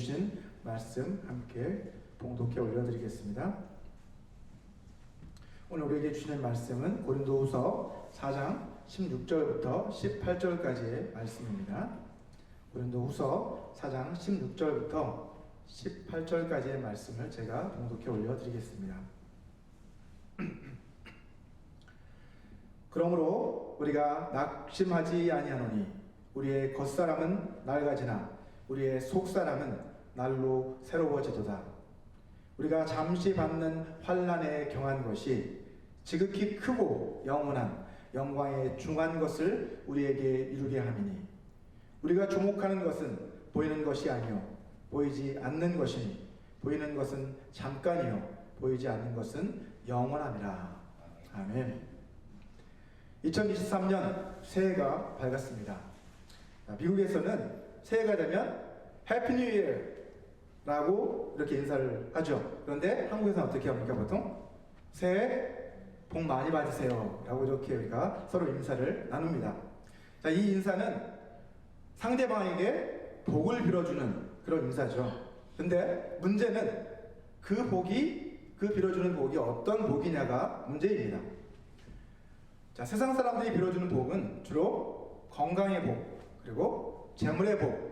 주신 말씀 함께 봉독해 올려드리겠습니다. 오늘 우리에게 주시는 말씀은 고린도후서 4장 16절부터 18절까지의 말씀입니다. 고린도후서 4장 16절부터 18절까지의 말씀을 제가 봉독해 올려드리겠습니다. 그러므로 우리가 낙심하지 아니하노니 우리의 겉사람은 낡아지나 우리의 속사람은 날로 새로워지도다. 우리가 잠시 받는 환난에 경한 것이 지극히 크고 영원한 영광에 중한 것을 우리에게 이루게 함이니 우리가 주목하는 것은 보이는 것이 아니요 보이지 않는 것이니 보이는 것은 잠깐이요 보이지 않는 것은 영원함이라. 아멘. 2023년 새해가 밝았습니다. 미국에서는 새해가 되면 해피 뉴 이어 라고 이렇게 인사를 하죠. 그런데 한국에서는 어떻게 합니까? 보통 새해 복 많이 받으세요 라고 이렇게 우리가 서로 인사를 나눕니다. 자, 이 인사는 상대방에게 복을 빌어주는 그런 인사죠. 근데 문제는 그 빌어주는 복이 어떤 복이냐가 문제입니다. 자, 세상 사람들이 빌어주는 복은 주로 건강의 복, 그리고 재물의 복,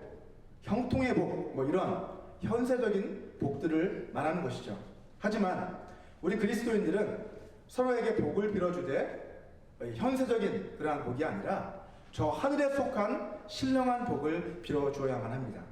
형통의 복, 이런 현세적인 복들을 말하는 것이죠. 하지만 우리 그리스도인들은 서로에게 복을 빌어주되 현세적인 그러한 복이 아니라 저 하늘에 속한 신령한 복을 빌어주어야만 합니다.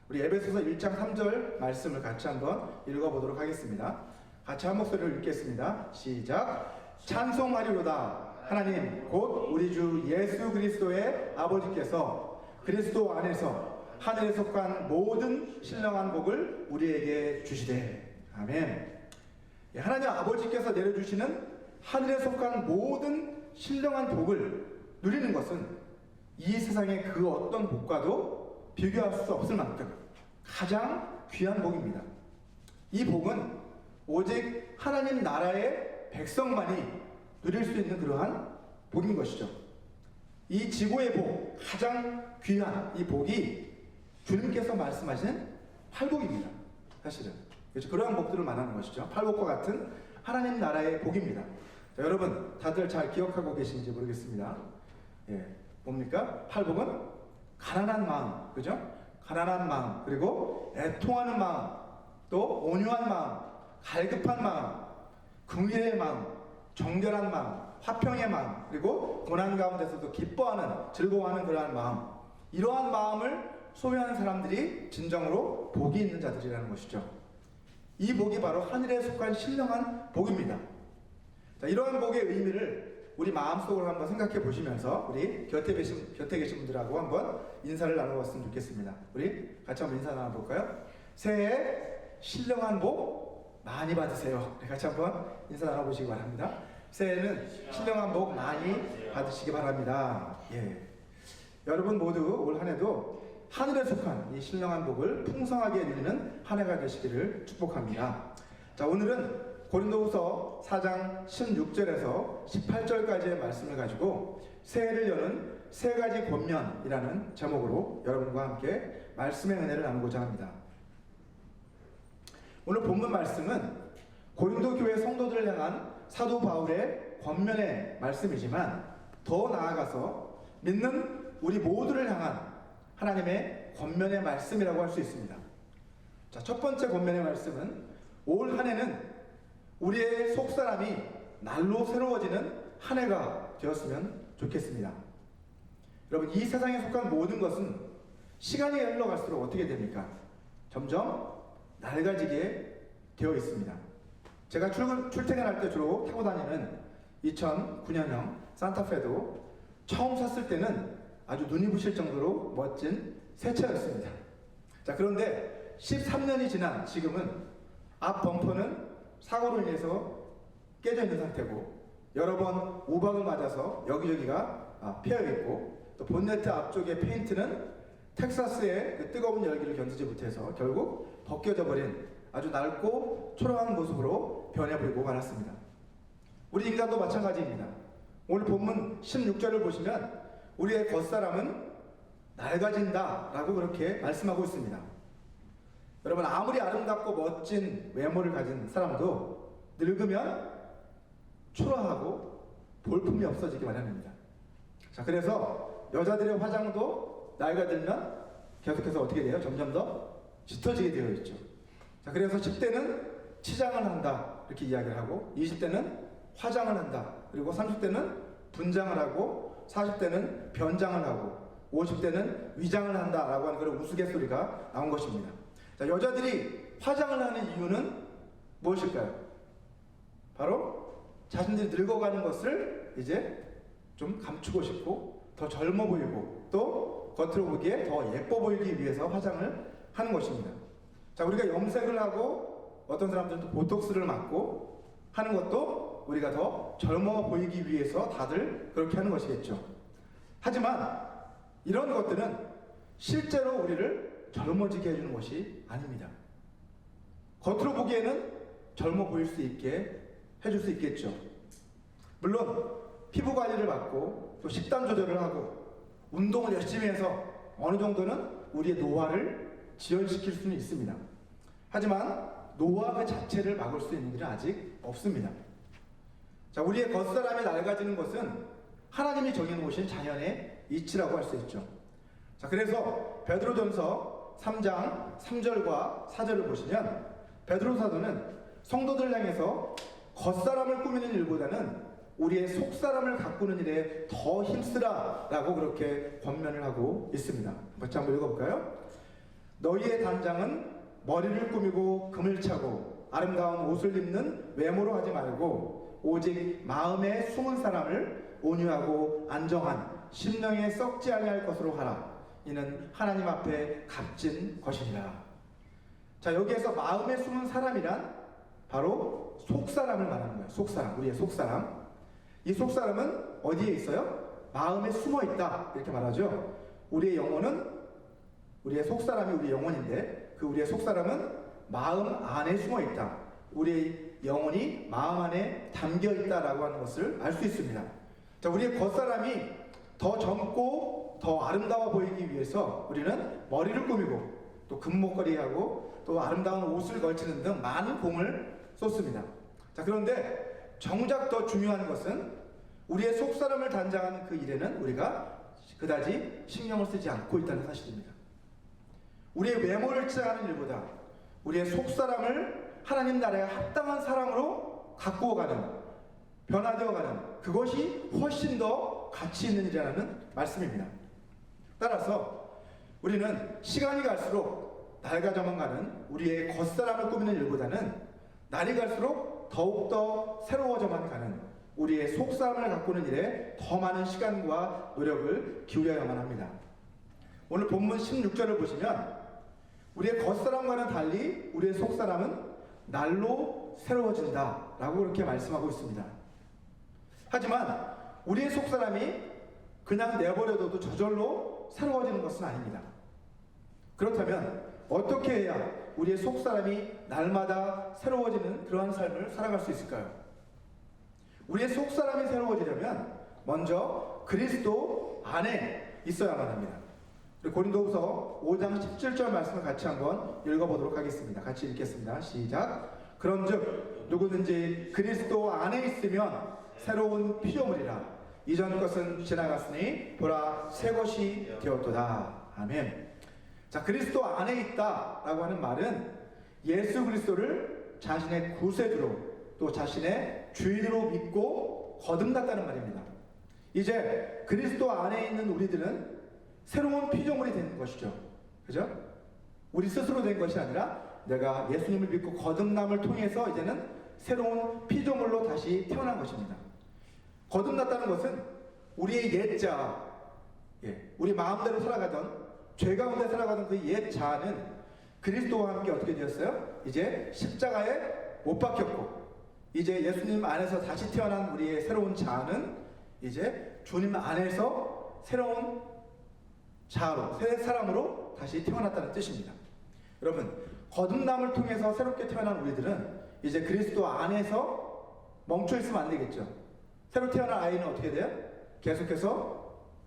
우리 에베소서 1장 3절 말씀을 같이 한번 읽어보도록 하겠습니다. 같이 한 목소리로 읽겠습니다. 시작. 찬송하리로다. 하나님 곧 우리 주 예수 그리스도의 아버지께서 그리스도 안에서 하늘에 속한 모든 신령한 복을 우리에게 주시되. 아멘. 하나님 아버지께서 내려주시는 하늘에 속한 모든 신령한 복을 누리는 것은 이 세상의 그 어떤 복과도 비교할 수 없을 만큼 가장 귀한 복입니다. 이 복은 오직 하나님 나라의 백성만이 누릴 수 있는 그러한 복인 것이죠. 이 지구의 복, 가장 귀한 이 복이 주님께서 말씀하신 팔복입니다. 사실은 그렇죠. 그러한 복들을 말하는 것이죠. 팔복과 같은 하나님 나라의 복입니다. 자, 여러분 다들 잘 기억하고 계신지 모르겠습니다. 뭡니까? 팔복은 가난한 마음, 그죠? 가난한 마음, 그리고 애통하는 마음, 또 온유한 마음, 갈급한 마음, 긍휼의 마음, 정결한 마음, 화평의 마음, 그리고 고난 가운데서도 기뻐하는, 즐거워하는 그러한 마음, 이러한 마음을 소유하는 사람들이 진정으로 복이 있는 자들이라는 것이죠. 이 복이 바로 하늘에 속한 신령한 복입니다. 자, 이러한 복의 의미를 우리 마음속으로 한번 생각해 보시면서 우리 곁에 계신 분들하고 한번 인사를 나눠봤으면 좋겠습니다. 우리 같이 한번 인사 나눠볼까요? 새해 신령한 복 많이 받으세요. 같이 한번 인사 나눠보시기 바랍니다. 새해는 신령한 복 많이 받으시기 바랍니다. 여러분 모두 올 한해도 하늘에 속한 이 신령한 복을 풍성하게 누리는 한 해가 되시기를 축복합니다. 자, 오늘은 고린도후서 4장 16절에서 18절까지의 말씀을 가지고 새해를 여는 세 가지 권면이라는 제목으로 여러분과 함께 말씀의 은혜를 나누고자 합니다. 오늘 본문 말씀은 고린도 교회 성도들을 향한 사도 바울의 권면의 말씀이지만 더 나아가서 믿는 우리 모두를 향한 하나님의 권면의 말씀이라고 할 수 있습니다. 자, 첫 번째 권면의 말씀은 올 한 해는 우리의 속사람이 날로 새로워지는 한 해가 되었으면 좋겠습니다. 여러분, 이 세상에 속한 모든 것은 시간이 흘러갈수록 어떻게 됩니까? 점점 낡아지게 되어 있습니다. 제가 출퇴근할 때 주로 타고 다니는 2009년형 산타페도 처음 샀을 때는 아주 눈이 부실 정도로 멋진 새 차였습니다. 자, 그런데 13년이 지난 지금은 앞 범퍼는 사고로 인해서 깨져 있는 상태고 여러 번 우박을 맞아서 여기저기가 패여 있고 또 본네트 앞쪽의 페인트는 텍사스의 그 뜨거운 열기를 견디지 못해서 결국 벗겨져 버린 아주 낡고 초라한 모습으로 변해버리고 말았습니다. 우리 인간도 마찬가지입니다. 오늘 본문 16절을 보시면 우리의 겉사람은 낡아진다 라고 그렇게 말씀하고 있습니다. 여러분, 아무리 아름답고 멋진 외모를 가진 사람도 늙으면 초라하고 볼품이 없어지기 마련입니다. 자, 그래서 여자들의 화장도 나이가 들면 계속해서 어떻게 돼요? 점점 더 짙어지게 되어 있죠. 자, 그래서 10대는 치장을 한다 이렇게 이야기를 하고, 20대는 화장을 한다, 그리고 30대는 분장을 하고, 40대는 변장을 하고, 50대는 위장을 한다라고 하는 그런 우스갯소리가 나온 것입니다. 자, 여자들이 화장을 하는 이유는 무엇일까요? 바로 자신들이 늙어가는 것을 이제 좀 감추고 싶고, 더 젊어 보이고, 또 겉으로 보기에 더 예뻐 보이기 위해서 화장을 하는 것입니다. 자, 우리가 염색을 하고 어떤 사람들은 또 보톡스를 맞고 하는 것도 우리가 더 젊어 보이기 위해서 다들 그렇게 하는 것이겠죠. 하지만 이런 것들은 실제로 우리를 젊어지게 해주는 것이 아닙니다. 겉으로 보기에는 젊어 보일 수 있게 해줄 수 있겠죠. 물론 피부 관리를 받고 또 식단 조절을 하고 운동을 열심히 해서 어느 정도는 우리의 노화를 지연시킬 수는 있습니다. 하지만 노화 그 자체를 막을 수 있는 일은 아직 없습니다. 자, 우리의 겉사람이 낡아지는 것은 하나님이 정해놓으신 자연의 이치라고 할 수 있죠. 자, 그래서 베드로전서 3장 3절과 4절을 보시면 베드로 사도는 성도들 향해서 겉사람을 꾸미는 일보다는 우리의 속사람을 가꾸는 일에 더 힘쓰라 라고 그렇게 권면을 하고 있습니다. 같이 한번 읽어볼까요? 너희의 단장은 머리를 꾸미고 금을 차고 아름다운 옷을 입는 외모로 하지 말고 오직 마음에 숨은 사람을 온유하고 안정한 심령에 썩지 아니할 것으로 하라. 이는 하나님 앞에 값진 것이니라. 자, 여기에서 마음에 숨은 사람이란 바로 속사람을 말하는 거예요. 속사람, 우리의 속사람. 이 속사람은 어디에 있어요? 마음에 숨어 있다 이렇게 말하죠. 우리의 영혼은, 우리의 속사람이 우리의 영혼인데 그 우리의 속사람은 마음 안에 숨어 있다. 우리의 영혼이 마음 안에 담겨 있다라고 하는 것을 알 수 있습니다. 자, 우리의 겉사람이 더 젊고 더 아름다워 보이기 위해서 우리는 머리를 꾸미고 또 금목걸이하고 또 아름다운 옷을 걸치는 등 많은 공을 쏟습니다. 자, 그런데 정작 더 중요한 것은 우리의 속사람을 단장하는 그 일에는 우리가 그다지 신경을 쓰지 않고 있다는 사실입니다. 우리의 외모를 치장하는 일보다 우리의 속사람을 하나님 나라에 합당한 사랑으로 가꾸어가는, 변화되어가는 그것이 훨씬 더 가치 있는 일이라는 말씀입니다. 따라서 우리는 시간이 갈수록 낡아져만 가는 우리의 겉사람을 꾸미는 일보다는 날이 갈수록 더욱더 새로워져만 가는 우리의 속사람을 가꾸는 일에 더 많은 시간과 노력을 기울여야만 합니다. 오늘 본문 16절을 보시면 우리의 겉사람과는 달리 우리의 속사람은 날로 새로워진다 라고 그렇게 말씀하고 있습니다. 하지만 우리의 속사람이 그냥 내버려둬도 저절로 새로워지는 것은 아닙니다. 그렇다면 어떻게 해야 우리의 속사람이 날마다 새로워지는 그러한 삶을 살아갈 수 있을까요? 우리의 속사람이 새로워지려면 먼저 그리스도 안에 있어야만 합니다. 고린도후서 5장 17절 말씀을 같이 한번 읽어보도록 하겠습니다. 같이 읽겠습니다. 시작. 그런즉 누구든지 그리스도 안에 있으면 새로운 피조물이라. 이전 것은 지나갔으니 보라 새 것이 되었도다. 아멘. 자, 그리스도 안에 있다라고 하는 말은 예수 그리스도를 자신의 구세주로 또 자신의 주인으로 믿고 거듭났다는 말입니다. 이제 그리스도 안에 있는 우리들은 새로운 피조물이 되는 것이죠. 그죠? 우리 스스로 된 것이 아니라 내가 예수님을 믿고 거듭남을 통해서 이제는 새로운 피조물로 다시 태어난 것입니다. 거듭났다는 것은 우리의 옛자, 우리 마음대로 살아가던, 죄 가운데 살아가던 그 옛 자아는 그리스도와 함께 어떻게 되었어요? 이제 십자가에 못 박혔고, 이제 예수님 안에서 다시 태어난 우리의 새로운 자아는 이제 주님 안에서 새로운 자아로, 새 사람으로 다시 태어났다는 뜻입니다. 여러분, 거듭남을 통해서 새롭게 태어난 우리들은 이제 그리스도 안에서 멈춰 있으면 안 되겠죠. 새로 태어난 아이는 어떻게 돼요? 계속해서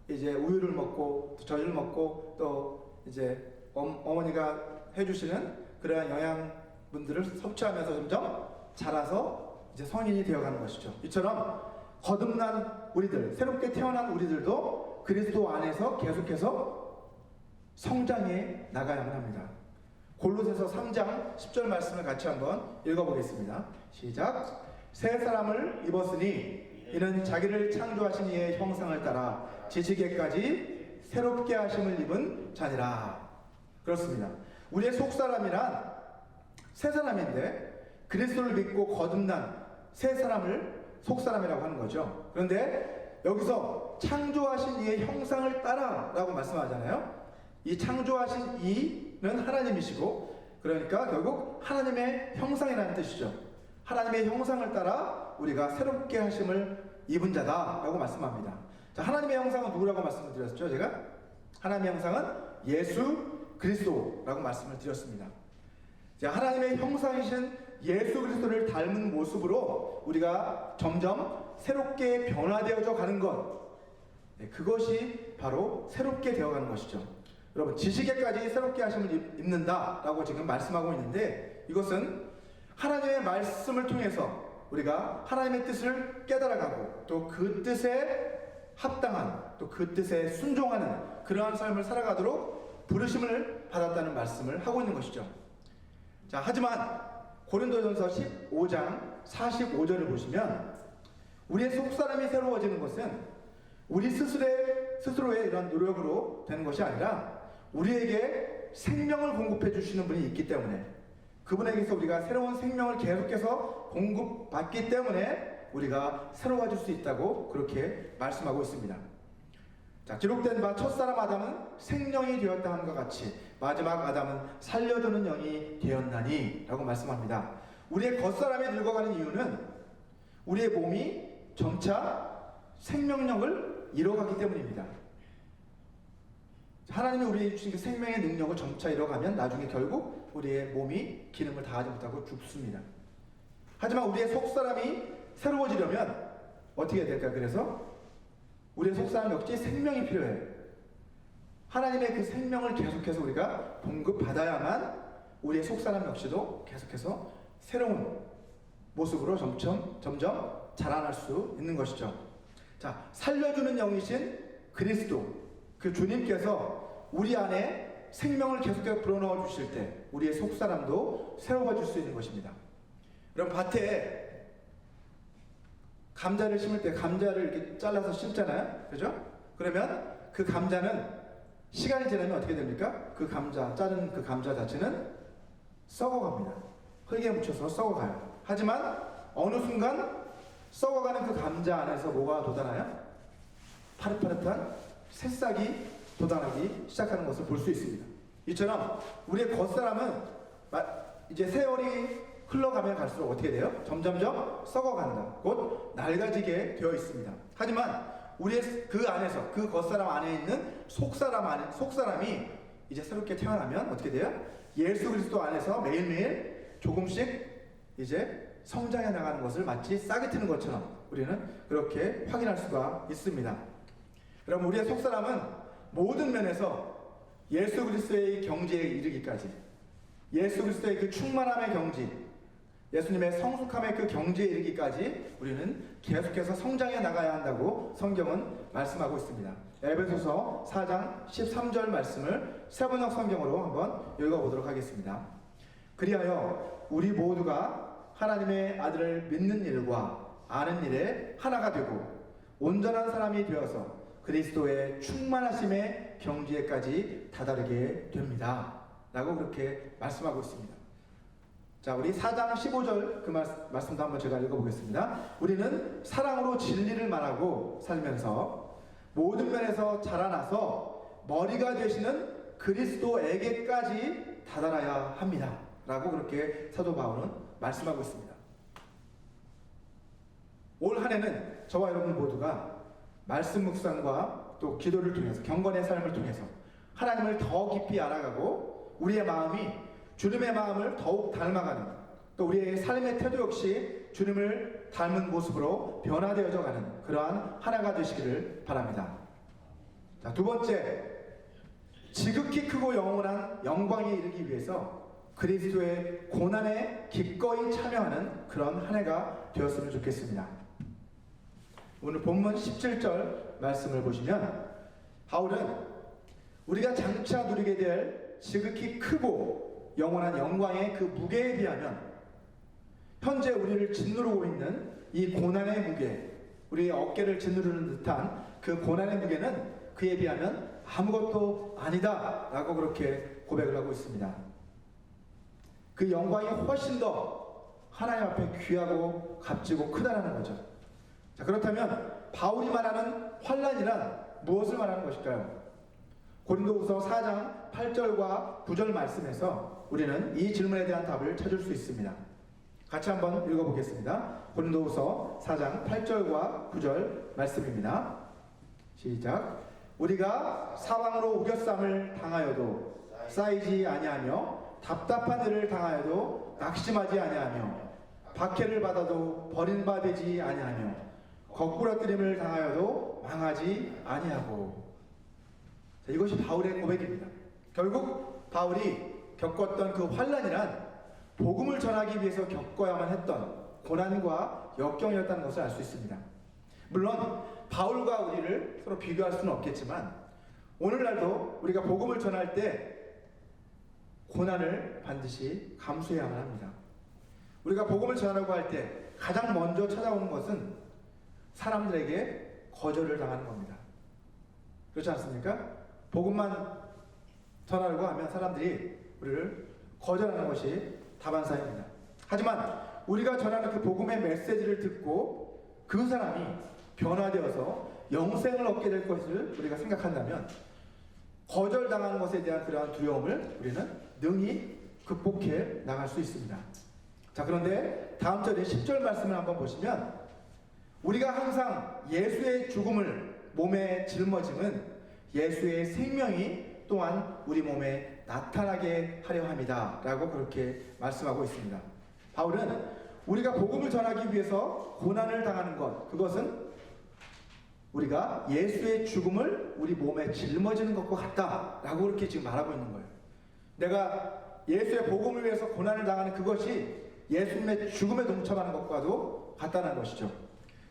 이제 우유를 먹고 또 젖을 먹고 또 이제 어머니가 해주시는 그러한 영양분들을 섭취하면서 점점 자라서 이제 성인이 되어가는 것이죠. 이처럼 거듭난 우리들, 새롭게 태어난 우리들도 그리스도 안에서 계속해서 성장해 나가야만 합니다. 골로새서 3장 10절 말씀을 같이 한번 읽어보겠습니다. 시작. 새 사람을 입었으니 이는 자기를 창조하신 이의 형상을 따라 지식에까지 새롭게 하심을 입은 자니라. 그렇습니다. 우리의 속사람이란 새 사람인데 그리스도를 믿고 거듭난 새 사람을 속사람이라고 하는 거죠. 그런데 여기서 창조하신 이의 형상을 따라 라고 말씀하잖아요. 이 창조하신 이는 하나님이시고, 그러니까 결국 하나님의 형상이라는 뜻이죠. 하나님의 형상을 따라 우리가 새롭게 하심을 입은 자다 라고 말씀합니다. 자, 하나님의 형상은 누구라고 말씀을 드렸죠? 제가 하나님의 형상은 예수 그리스도라고 말씀을 드렸습니다. 자, 하나님의 형상이신 예수 그리스도를 닮은 모습으로 우리가 점점 새롭게 변화되어져 가는 것, 그것이 바로 새롭게 되어가는 것이죠. 여러분, 지식에까지 새롭게 하심을 입는다 라고 지금 말씀하고 있는데, 이것은 하나님의 말씀을 통해서 우리가 하나님의 뜻을 깨달아가고 또 그 뜻에 합당한, 또 그 뜻에 순종하는 그러한 삶을 살아가도록 부르심을 받았다는 말씀을 하고 있는 것이죠. 자, 하지만 고린도전서 15장 45절을 보시면 우리의 속사람이 새로워지는 것은 우리 스스로의 이런 노력으로 되는 것이 아니라 우리에게 생명을 공급해 주시는 분이 있기 때문에, 그분에게서 우리가 새로운 생명을 계속해서 공급받기 때문에 우리가 새로워질 수 있다고 그렇게 말씀하고 있습니다. 자, 기록된 바 첫사람 아담은 생명이 되었다 함과 같이 마지막 아담은 살려두는 영이 되었나니 라고 말씀합니다. 우리의 겉사람이 늙어가는 이유는 우리의 몸이 점차 생명력을 잃어가기 때문입니다. 하나님이 우리에게 주신 그 생명의 능력을 점차 잃어가면 나중에 결국 우리의 몸이 기능을 다하지 못하고 죽습니다. 하지만 우리의 속사람이 새로워지려면 어떻게 해야 될까요? 그래서 우리의 속사람 역시 생명이 필요해요. 하나님의 그 생명을 계속해서 우리가 공급받아야만 우리의 속사람 역시도 계속해서 새로운 모습으로 점점 자라날 수 있는 것이죠. 자, 살려주는 영이신 그리스도, 그 주님께서 우리 안에 생명을 계속해서 불어넣어 주실 때 우리의 속사람도 새로워질 수 있는 것입니다. 여러분, 밭에 감자를 심을 때 감자를 이렇게 잘라서 심잖아요. 그죠? 그러면 그 감자는 시간이 지나면 어떻게 됩니까? 그 감자, 자른 그 감자 자체는 썩어갑니다. 흙에 묻혀서 썩어가요. 하지만 어느 순간 썩어가는 그 감자 안에서 뭐가 돋아나요? 파릇파릇한 새싹이 돋아나기 시작하는 것을 볼 수 있습니다. 이처럼 우리의 겉사람은 이제 세월이 흘러가면 갈수록 어떻게 돼요? 점점점 썩어간다. 곧 낡아지게 되어 있습니다. 하지만 우리의 그 안에서, 그 겉사람 안에 있는 속사람이 이제 새롭게 태어나면 어떻게 돼요? 예수 그리스도 안에서 매일매일 조금씩 이제 성장해 나가는 것을 마치 싹이 트는 것처럼 우리는 그렇게 확인할 수가 있습니다. 여러분, 우리의 속사람은 모든 면에서 예수 그리스도의 경지에 이르기까지, 예수 그리스도의 그 충만함의 경지, 예수님의 성숙함의 그 경지에 이르기까지 우리는 계속해서 성장해 나가야 한다고 성경은 말씀하고 있습니다. 에베소서 4장 13절 말씀을 세번역 성경으로 한번 읽어보도록 하겠습니다. 그리하여 우리 모두가 하나님의 아들을 믿는 일과 아는 일에 하나가 되고 온전한 사람이 되어서 그리스도의 충만하심의 경지에까지 다다르게 됩니다. 라고 그렇게 말씀하고 있습니다. 자, 우리 4장 15절 그 말씀도 한번 제가 읽어보겠습니다. 우리는 사랑으로 진리를 말하고 살면서 모든 면에서 자라나서 머리가 되시는 그리스도에게까지 다다라야 합니다. 라고 그렇게 사도 바울은 말씀하고 있습니다. 올 한 해는 저와 여러분 모두가 말씀 묵상과 또 기도를 통해서, 경건의 삶을 통해서 하나님을 더 깊이 알아가고 우리의 마음이 주님의 마음을 더욱 닮아가는, 또 우리의 삶의 태도 역시 주님을 닮은 모습으로 변화되어져 가는 그러한 하나가 되시기를 바랍니다. 자, 두 번째, 지극히 크고 영원한 영광에 이르기 위해서 그리스도의 고난에 기꺼이 참여하는 그런 한 해가 되었으면 좋겠습니다. 오늘 본문 17절 말씀을 보시면 바울은 우리가 장차 누리게 될 지극히 크고 영원한 영광의 그 무게에 비하면 현재 우리를 짓누르고 있는 이 고난의 무게, 우리의 어깨를 짓누르는 듯한 그 고난의 무게는 그에 비하면 아무것도 아니다 라고 그렇게 고백을 하고 있습니다. 그 영광이 훨씬 더 하나님 앞에 귀하고 값지고 크다라는 거죠. 자, 그렇다면 바울이 말하는 환난이란 무엇을 말하는 것일까요? 고린도후서 4장 8절과 9절 말씀에서 우리는 이 질문에 대한 답을 찾을 수 있습니다. 같이 한번 읽어보겠습니다. 고린도후서 4장 8절과 9절 말씀입니다. 시작. 우리가 사방으로 우겨쌈을 당하여도 쌓이지 아니하며 답답한 일을 당하여도 낙심하지 아니하며 박해를 받아도 버림받지 아니하며 거꾸러뜨림을 당하여도 망하지 아니하고. 자, 이것이 바울의 고백입니다. 결국 바울이 겪었던 그 환난이란 복음을 전하기 위해서 겪어야만 했던 고난과 역경이었다는 것을 알 수 있습니다. 물론 바울과 우리를 서로 비교할 수는 없겠지만 오늘날도 우리가 복음을 전할 때 고난을 반드시 감수해야만 합니다. 우리가 복음을 전하려고 할 때 가장 먼저 찾아오는 것은 사람들에게 거절을 당하는 겁니다. 그렇지 않습니까? 복음만 전하려고 하면 사람들이 우리를 거절하는 것이 다반사입니다. 하지만 우리가 전하는 그 복음의 메시지를 듣고 그 사람이 변화되어서 영생을 얻게 될 것을 우리가 생각한다면 거절당하는 것에 대한 그러한 두려움을 우리는 능히 극복해 나갈 수 있습니다. 자, 그런데 다음 절에 10절 말씀을 한번 보시면 우리가 항상 예수의 죽음을 몸에 짊어짐은 예수의 생명이 또한 우리 몸에 나타나게 하려 합니다 라고 그렇게 말씀하고 있습니다. 바울은 우리가 복음을 전하기 위해서 고난을 당하는 것, 그것은 우리가 예수의 죽음을 우리 몸에 짊어지는 것과 같다 라고 그렇게 지금 말하고 있는 거예요. 내가 예수의 복음을 위해서 고난을 당하는 그것이 예수님의 죽음에 동참하는 것과도 같다는 것이죠.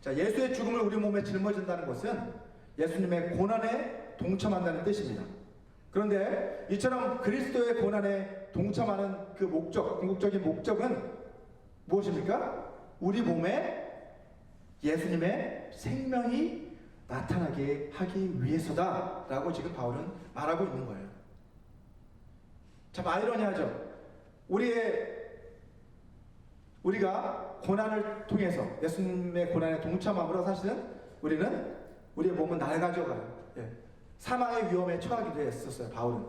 자, 예수의 죽음을 우리 몸에 짊어진다는 것은 예수님의 고난에 동참한다는 뜻입니다. 그런데 이처럼 그리스도의 고난에 동참하는 그 목적, 궁극적인 목적은 무엇입니까? 우리 몸에 예수님의 생명이 나타나게 하기 위해서다 라고 지금 바울은 말하고 있는 거예요. 참 아이러니하죠. 우리가 고난을 통해서 예수님의 고난에 동참함으로 사실은 우리는 우리의 몸은 낡아져가요. 사망의 위험에 처하기도 했었어요, 바울은.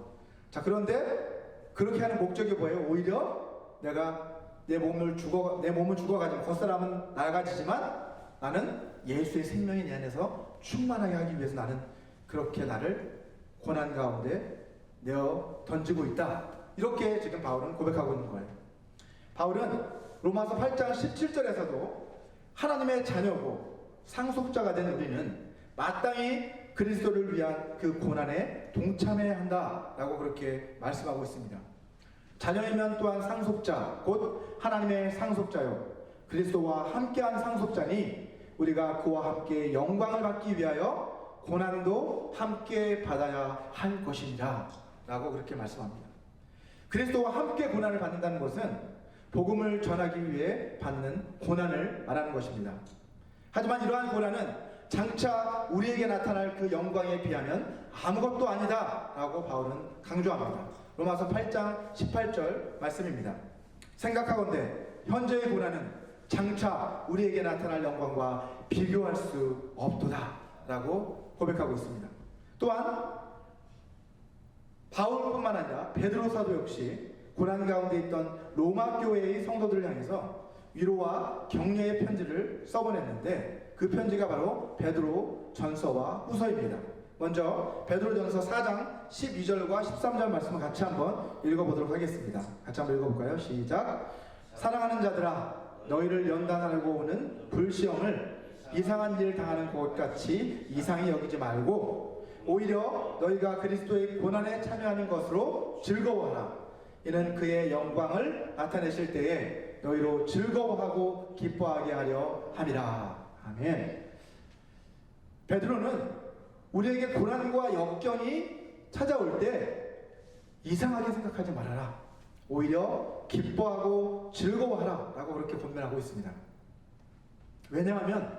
자, 그런데 그렇게 하는 목적이 뭐예요? 오히려 내가 내 몸은 죽어가지고 겉사람은 낡아지지만 나는 예수의 생명이 내 안에서 충만하게 하기 위해서 나는 그렇게 나를 고난 가운데 내어 던지고 있다. 이렇게 지금 바울은 고백하고 있는 거예요. 바울은 로마서 8장 17절에서도 하나님의 자녀고 상속자가 된 우리는 마땅히 그리스도를 위한 그 고난에 동참해야 한다라고 그렇게 말씀하고 있습니다. 자녀이면 또한 상속자, 곧 하나님의 상속자요 그리스도와 함께한 상속자니 우리가 그와 함께 영광을 받기 위하여 고난도 함께 받아야 할 것입니다 라고 그렇게 말씀합니다. 그리스도와 함께 고난을 받는다는 것은 복음을 전하기 위해 받는 고난을 말하는 것입니다. 하지만 이러한 고난은 장차 우리에게 나타날 그 영광에 비하면 아무것도 아니다 라고 바울은 강조합니다. 로마서 8장 18절 말씀입니다. 생각하건대 현재의 고난은 장차 우리에게 나타날 영광과 비교할 수 없도다 라고 고백하고 있습니다. 또한 바울뿐만 아니라 베드로 사도 역시 고난 가운데 있던 로마 교회의 성도들을 향해서 위로와 격려의 편지를 써보냈는데 그 편지가 바로 베드로 전서와 후서입니다. 먼저 베드로 전서 4장 12절과 13절 말씀을 같이 한번 읽어보도록 하겠습니다. 같이 한번 읽어볼까요? 시작. 사랑하는 자들아, 너희를 연단하려고 오는 불시험을 이상한 일 당하는 것같이 이상히 여기지 말고 오히려 너희가 그리스도의 고난에 참여하는 것으로 즐거워하라. 이는 그의 영광을 나타내실 때에 너희로 즐거워하고 기뻐하게 하려 함이라. 아멘. 베드로는 우리에게 고난과 역경이 찾아올 때 이상하게 생각하지 말아라. 오히려 기뻐하고 즐거워하라 라고 그렇게 권면하고 있습니다. 왜냐하면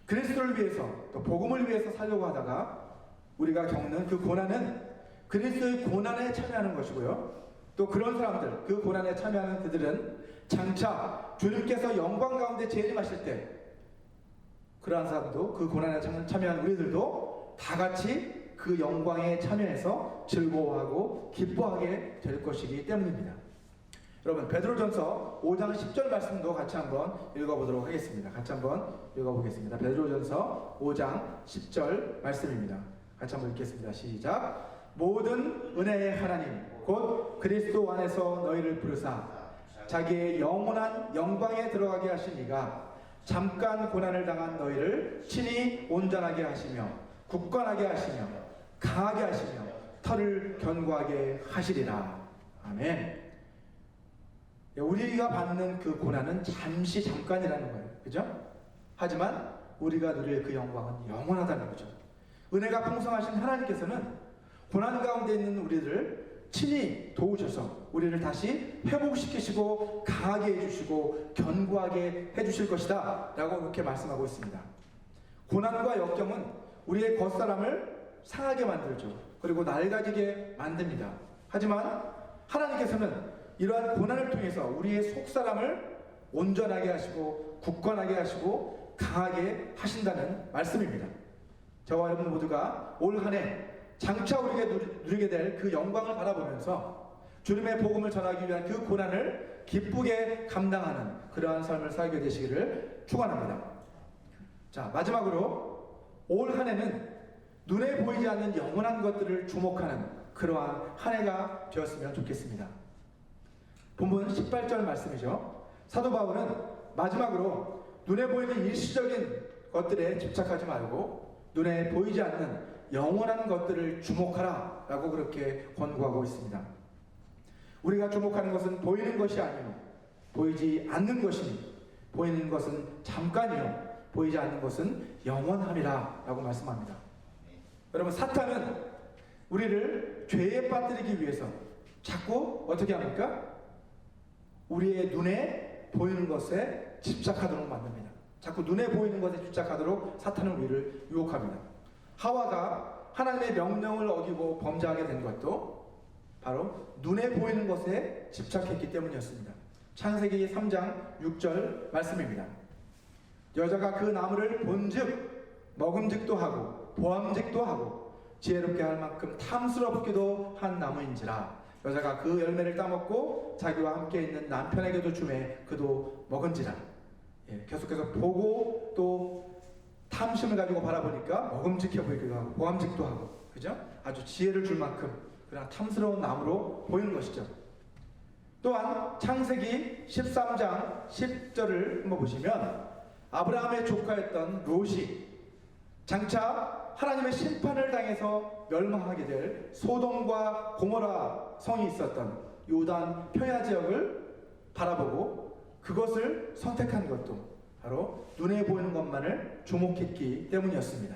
그리스도를 위해서 또 복음을 위해서 살려고 하다가 우리가 겪는 그 고난은 그리스도의 고난에 참여하는 것이고요. 또 그런 사람들, 그 고난에 참여하는 그들은 장차 주님께서 영광 가운데 재림하실 때 그러한 사람도, 그 고난에 참여한 우리들도 다 같이 그 영광에 참여해서 즐거워하고 기뻐하게 될 것이기 때문입니다. 여러분, 베드로전서 5장 10절 말씀도 같이 한번 읽어보도록 하겠습니다. 같이 한번 읽어보겠습니다. 베드로전서 5장 10절 말씀입니다. 같이 한번 읽겠습니다. 시작. 모든 은혜의 하나님 곧 그리스도 안에서 너희를 부르사 자기의 영원한 영광에 들어가게 하신 이가 잠깐 고난을 당한 너희를 친히 온전하게 하시며 굳건하게 하시며 강하게 하시며 털을 견고하게 하시리라. 아멘. 우리가 받는 그 고난은 잠깐이라는 거예요. 그죠? 하지만 우리가 누릴 그 영광은 영원하다는 거죠. 은혜가 풍성하신 하나님께서는 고난 가운데 있는 우리들을 친히 도우셔서 우리를 다시 회복시키시고 강하게 해주시고 견고하게 해주실 것이다 라고 그렇게 말씀하고 있습니다. 고난과 역경은 우리의 겉사람을 상하게 만들죠. 그리고 낡아지게 만듭니다. 하지만 하나님께서는 이러한 고난을 통해서 우리의 속사람을 온전하게 하시고 굳건하게 하시고 강하게 하신다는 말씀입니다. 저와 여러분 모두가 올 한 해 장차 우리가 누리게 될 그 영광을 바라보면서 주님의 복음을 전하기 위한 그 고난을 기쁘게 감당하는 그러한 삶을 살게 되시기를 축원합니다. 자, 마지막으로 올 한 해는 눈에 보이지 않는 영원한 것들을 주목하는 그러한 한 해가 되었으면 좋겠습니다. 본문 18절 말씀이죠. 사도 바울은 마지막으로 눈에 보이는 일시적인 것들에 집착하지 말고 눈에 보이지 않는 영원한 것들을 주목하라 라고 그렇게 권고하고 있습니다. 우리가 주목하는 것은 보이는 것이 아니요 보이지 않는 것이니 보이는 것은 잠깐이요 보이지 않는 것은 영원함이라 라고 말씀합니다. 여러분, 사탄은 우리를 죄에 빠뜨리기 위해서 자꾸 어떻게 합니까? 우리의 눈에 보이는 것에 집착하도록 만듭니다. 자꾸 눈에 보이는 것에 집착하도록 사탄은 우리를 유혹합니다. 하와가 하나님의 명령을 어기고 범죄하게 된 것도 바로 눈에 보이는 것에 집착했기 때문이었습니다. 창세기 3장 6절 말씀입니다. 여자가 그 나무를 본즉 먹음직도 하고 보암직도 하고 지혜롭게 할 만큼 탐스럽기도 한 나무인지라 여자가 그 열매를 따먹고 자기와 함께 있는 남편에게도 주매 그도 먹은지라. 계속해서 보고 또 탐심을 가지고 바라보니까 먹음직해 보이기도 하고 보암직도 하고, 그죠? 아주 지혜를 줄 만큼 그냥 탐스러운 나무로 보이는 것이죠. 또한 창세기 13장 10절을 한번 보시면 아브라함의 조카였던 롯이 장차 하나님의 심판을 당해서 멸망하게 될 소돔과 고모라 성이 있었던 요단 평야 지역을 바라보고 그것을 선택한 것도 바로 눈에 보이는 것만을 주목했기 때문이었습니다.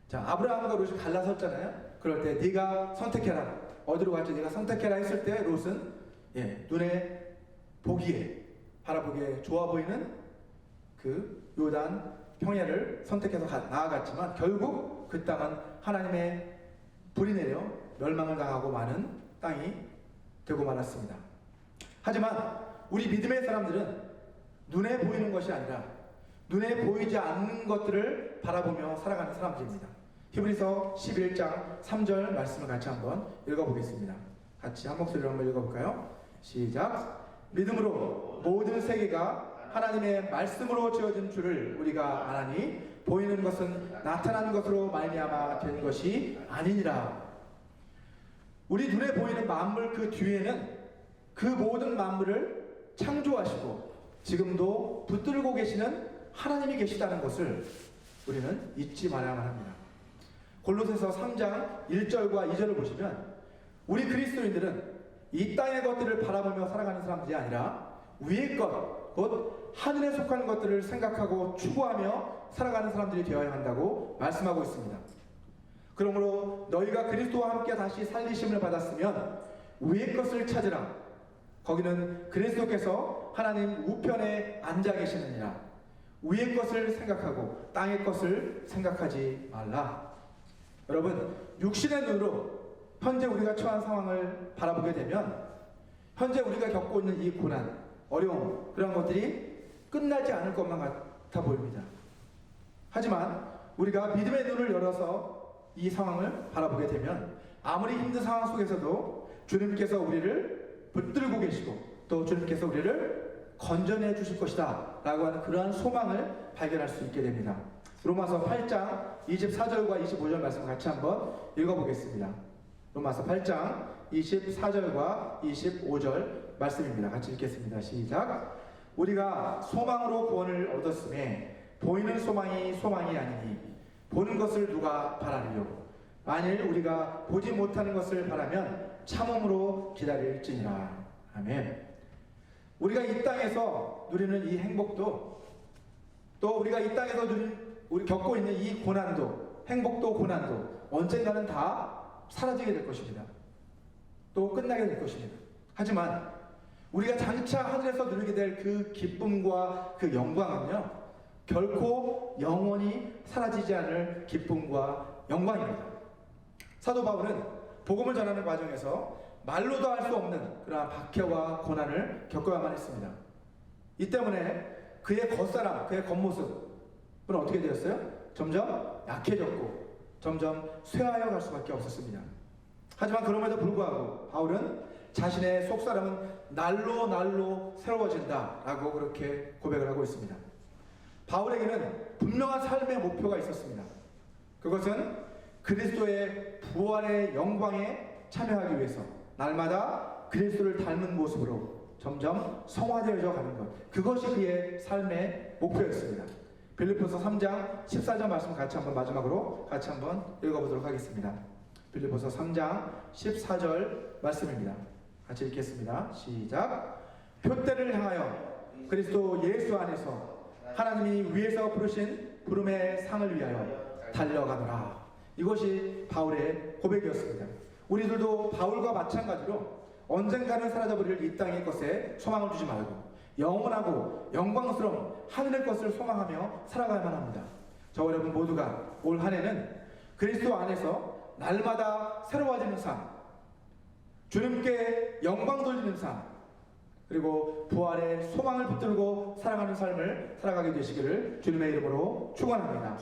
자, 아브라함과 롯이 갈라섰잖아요. 그럴 때 네가 선택해라. 어디로 갈지 네가 선택해라 했을 때 롯은 눈에 보기에 바라보기에 좋아 보이는 그 요단 평야를 선택해서 나아갔지만 결국 그 땅은 하나님의 불이 내려 멸망을 당하고 많은 땅이 되고 말았습니다. 하지만 우리 믿음의 사람들은 눈에 보이는 것이 아니라 눈에 보이지 않는 것들을 바라보며 살아가는 사람들입니다. 히브리서 11장 3절 말씀을 같이 한번 읽어보겠습니다. 같이 한 목소리로 한번 읽어볼까요? 시작. 믿음으로 모든 세계가 하나님의 말씀으로 지어진 줄을 우리가 아나니 보이는 것은 나타난 것으로 말미암아 된 것이 아니니라. 우리 눈에 보이는 만물 그 뒤에는 그 모든 만물을 창조하시고 지금도 붙들고 계시는 하나님이 계시다는 것을 우리는 잊지 말아야만 합니다. 골로새서 3장 1절과 2절을 보시면 우리 그리스도인들은 이 땅의 것들을 바라보며 살아가는 사람들이 아니라 위의 것, 곧 하늘에 속한 것들을 생각하고 추구하며 살아가는 사람들이 되어야 한다고 말씀하고 있습니다. 그러므로 너희가 그리스도와 함께 다시 살리심을 받았으면 위의 것을 찾으라. 거기는 그리스도께서 하나님 우편에 앉아 계시느니라. 위의 것을 생각하고 땅의 것을 생각하지 말라. 여러분, 육신의 눈으로 현재 우리가 처한 상황을 바라보게 되면 현재 우리가 겪고 있는 이 고난, 어려움, 그런 것들이 끝나지 않을 것만 같아 보입니다. 하지만 우리가 믿음의 눈을 열어서 이 상황을 바라보게 되면 아무리 힘든 상황 속에서도 주님께서 우리를 붙들고 계시고 또 주님께서 우리를 건져내 주실 것이다 라고 하는 그러한 소망을 발견할 수 있게 됩니다. 로마서 8장 24절과 25절 말씀 같이 한번 읽어보겠습니다. 로마서 8장 24절과 25절 말씀입니다. 같이 읽겠습니다. 시작. 우리가 소망으로 구원을 얻었음에 보이는 소망이 소망이 아니니 보는 것을 누가 바라리요. 만일 우리가 보지 못하는 것을 바라면 참음으로 기다릴지니라. 아멘. 우리가 이 땅에서 누리는 이 행복도 또 우리가 이 땅에서 우리 겪고 있는 이 고난도 행복도 고난도 언젠가는 다 사라지게 될 것입니다. 또 끝나게 될 것입니다. 하지만 우리가 장차 하늘에서 누리게 될 그 기쁨과 그 영광은요 결코 영원히 사라지지 않을 기쁨과 영광입니다. 사도 바울은 복음을 전하는 과정에서 말로도 할 수 없는 그러한 박해와 고난을 겪어야만 했습니다. 이 때문에 그의 겉사람, 그의 겉모습은 어떻게 되었어요? 점점 약해졌고 점점 쇠하여 갈 수밖에 없었습니다. 하지만 그럼에도 불구하고 바울은 자신의 속사람은 날로 새로워진다 라고 그렇게 고백을 하고 있습니다. 바울에게는 분명한 삶의 목표가 있었습니다. 그것은 그리스도의 부활의 영광에 참여하기 위해서 날마다 그리스도를 닮은 모습으로 점점 성화되어져 가는 것, 그것이 그의 삶의 목표였습니다. 빌립보서 3장 14절 말씀 같이 한번 마지막으로 같이 한번 읽어보도록 하겠습니다. 빌립보서 3장 14절 말씀입니다. 같이 읽겠습니다. 시작. 표대를 향하여 그리스도 예수 안에서 하나님이 위에서 부르신 부름의 상을 위하여 달려가노라. 이것이 바울의 고백이었습니다. 우리들도 바울과 마찬가지로 언젠가는 사라져버릴 이 땅의 것에 소망을 두지 말고 영원하고 영광스러운 하늘의 것을 소망하며 살아가야만 합니다. 저와 여러분 모두가 올 한 해는 그리스도 안에서 날마다 새로워지는 삶, 주님께 영광 돌리는 삶, 그리고 부활의 소망을 붙들고 살아가는 삶을 살아가게 되시기를 주님의 이름으로 축원합니다.